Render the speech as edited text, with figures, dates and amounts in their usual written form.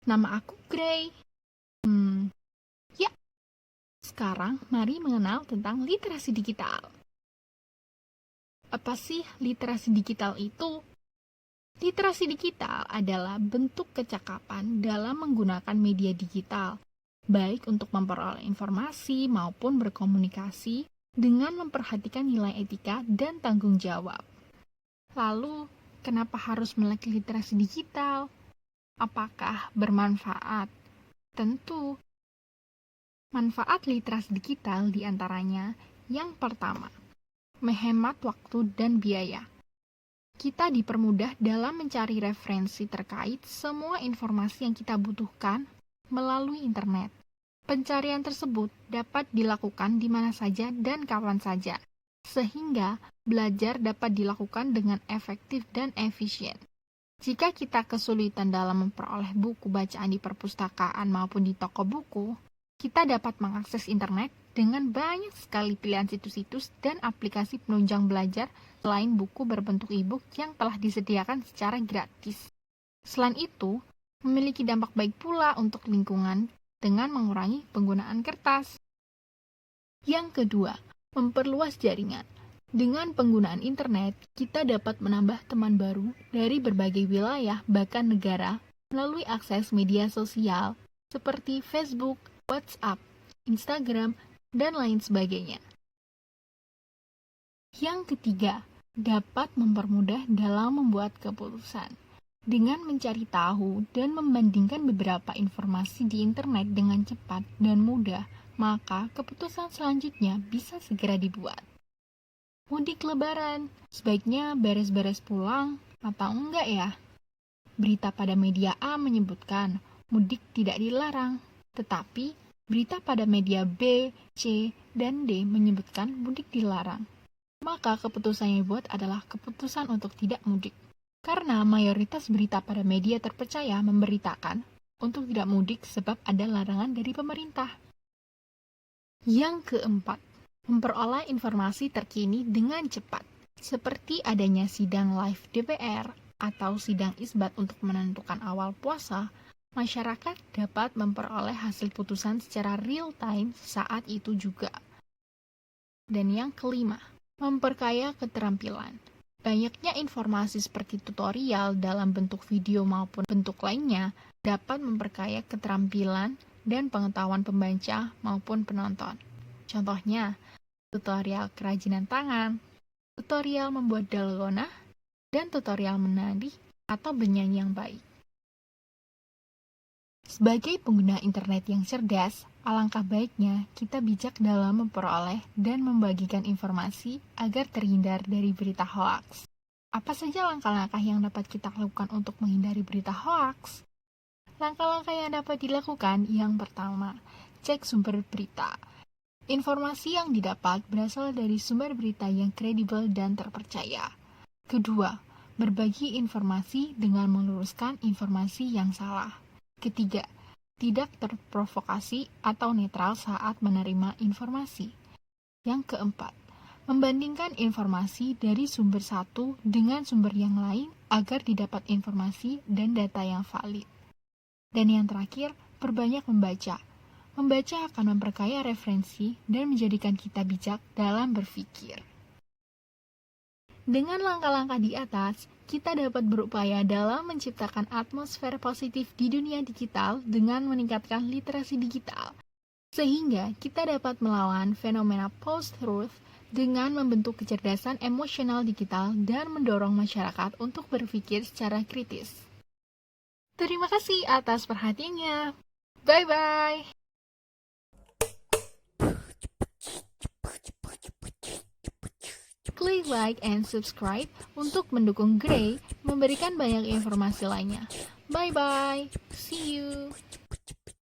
Nama aku Gray. Ya, sekarang mari mengenal tentang literasi digital. Apa sih literasi digital itu? Literasi digital adalah bentuk kecakapan dalam menggunakan media digital, baik untuk memperoleh informasi maupun berkomunikasi dengan memperhatikan nilai etika dan tanggung jawab. Lalu, kenapa harus melek literasi digital? Apakah bermanfaat? Tentu, manfaat literasi digital diantaranya yang pertama, menghemat waktu dan biaya. Kita dipermudah dalam mencari referensi terkait semua informasi yang kita butuhkan melalui internet. Pencarian tersebut dapat dilakukan di mana saja dan kapan saja, sehingga belajar dapat dilakukan dengan efektif dan efisien. Jika kita kesulitan dalam memperoleh buku bacaan di perpustakaan maupun di toko buku, kita dapat mengakses internet dengan banyak sekali pilihan situs-situs dan aplikasi penunjang belajar selain buku berbentuk e-book yang telah disediakan secara gratis. Selain itu, memiliki dampak baik pula untuk lingkungan dengan mengurangi penggunaan kertas. Yang kedua, memperluas jaringan. Dengan penggunaan internet, kita dapat menambah teman baru dari berbagai wilayah bahkan negara melalui akses media sosial seperti Facebook, WhatsApp, Instagram, dan lain sebagainya. Yang ketiga, dapat mempermudah dalam membuat keputusan. Dengan mencari tahu dan membandingkan beberapa informasi di internet dengan cepat dan mudah, maka keputusan selanjutnya bisa segera dibuat. Mudik lebaran, sebaiknya beres-beres pulang atau enggak ya? Berita pada media A menyebutkan mudik tidak dilarang, tetapi berita pada media B, C, dan D menyebutkan mudik dilarang. Maka keputusan yang dibuat adalah keputusan untuk tidak mudik. Karena mayoritas berita pada media terpercaya memberitakan untuk tidak mudik sebab ada larangan dari pemerintah. Yang keempat, memperoleh informasi terkini dengan cepat, seperti adanya sidang live DPR atau sidang isbat untuk menentukan awal puasa, masyarakat dapat memperoleh hasil putusan secara real-time saat itu juga. Dan yang kelima, memperkaya keterampilan. Banyaknya informasi seperti tutorial dalam bentuk video maupun bentuk lainnya dapat memperkaya keterampilan dan pengetahuan pembaca maupun penonton. Contohnya, tutorial kerajinan tangan, tutorial membuat dalgona, dan tutorial menari atau bernyanyi yang baik. Sebagai pengguna internet yang cerdas, alangkah baiknya kita bijak dalam memperoleh dan membagikan informasi agar terhindar dari berita hoaks. Apa saja langkah-langkah yang dapat kita lakukan untuk menghindari berita hoaks? Langkah-langkah yang dapat dilakukan yang pertama, cek sumber berita. Informasi yang didapat berasal dari sumber berita yang kredibel dan terpercaya. Kedua, berbagi informasi dengan meluruskan informasi yang salah. Ketiga, tidak terprovokasi atau netral saat menerima informasi. Yang keempat, membandingkan informasi dari sumber satu dengan sumber yang lain agar didapat informasi dan data yang valid. Dan yang terakhir, perbanyak membaca. Membaca akan memperkaya referensi dan menjadikan kita bijak dalam berpikir. Dengan langkah-langkah di atas, kita dapat berupaya dalam menciptakan atmosfer positif di dunia digital dengan meningkatkan literasi digital, sehingga kita dapat melawan fenomena post-truth dengan membentuk kecerdasan emosional digital dan mendorong masyarakat untuk berpikir secara kritis. Terima kasih atas perhatiannya. Bye-bye! Klik like and subscribe untuk mendukung Gray memberikan banyak informasi lainnya. Bye-bye. See you.